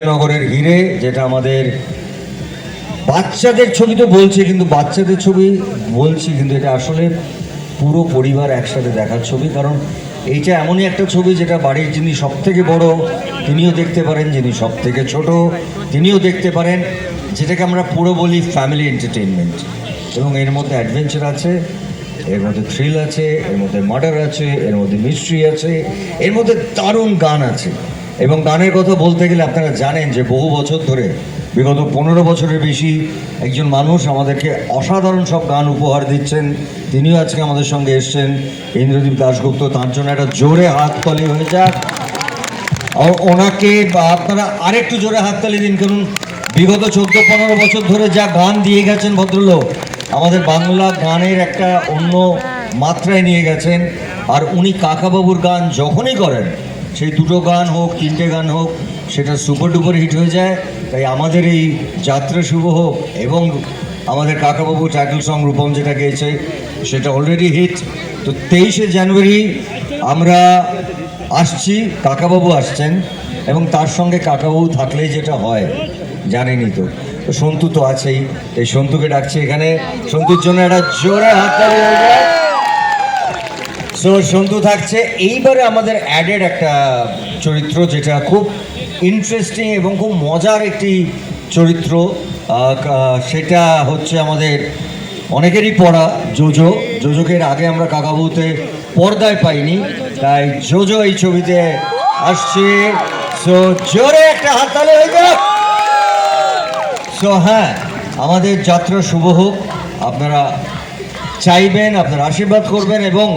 নগরের হিরে, যেটা আমাদের বাচ্চাদের ছবি তো বলছে, কিন্তু বাচ্চাদের ছবি বলছি কিন্তু এটা আসলে পুরো পরিবার একসাথে দেখার ছবি। কারণ এইটা এমনই একটা ছবি যেটা বাড়ির যিনি সব থেকে বড় তিনিও দেখতে পারেন, যিনি সব থেকে ছোট তিনিও দেখতে পারেন, যেটাকে আমরা পুরো বলি ফ্যামিলি এন্টারটেইনমেন্ট। এবং এর মধ্যে অ্যাডভেঞ্চার আছে, এর মধ্যে থ্রিল আছে, এর মধ্যে মার্ডার আছে, এর মধ্যে মিস্ট্রি আছে, এর মধ্যে দারুণ গান আছে। এবং গানের কথা বলতে গেলে আপনারা জানেন যে বহু বছর ধরে, বিগত 15 বছরের বেশি একজন মানুষ আমাদেরকে অসাধারণ সব গান উপহার দিচ্ছেন। তিনিও আজকে আমাদের সঙ্গে এসছেন, ইন্দ্রদীপ দাশগুপ্ত। তার জন্য একটা জোরে হাততালি হয়ে যাক। ওনাকে আপনারা আরেকটু জোরে হাততালি দিন, কারণ বিগত 14-15 বছর ধরে যা গান দিয়ে গেছেন ভদ্রলোক, আমাদের বাংলা গানের একটা অন্য মাত্রায় নিয়ে গেছেন। আর উনি কাকাবাবুর গান যখনই করেন, সেই দুটো গান হোক, তিনটে গান হোক, সেটা সুপার ডুপার হিট হয়ে যায়। তাই আমাদের এই যাত্রা শুভ হোক, এবং আমাদের কাকাবাবু টাইটেল সং রূপম যেটা গেয়েছে সেটা অলরেডি হিট। তো 23শে জানুয়ারি আমরা আসছি, কাকাবাবু আসছেন, এবং তার সঙ্গে কাকাবাবু থাকলেই যেটা হয় জানেনই তো। তো সন্তু তো আছেই, এই সন্তুকে ডাকছি এখানে। সন্তুর জন্য একটা জোরে হাততালি হয়ে যায়। সো সন্তু থাকছে। এইবারে আমাদের অ্যাডেড একটা চরিত্র যেটা খুব ইন্টারেস্টিং এবং খুব মজার একটি চরিত্র। সেটা হচ্ছে আমাদের অনেকেরই পড়া জোজো। জোজোকে এর আগে আমরা কাকাবাবুতে পর্দায় পাইনি, তাই জোজো এই ছবিতে আসছে। সো জোরে একটা হাততালি হয়ে যাক। সো হ্যাঁ, আমাদের যাত্রা শুভ হোক। আপনারা চাইবেন, আপনারা আশীর্বাদ করবেন, এবং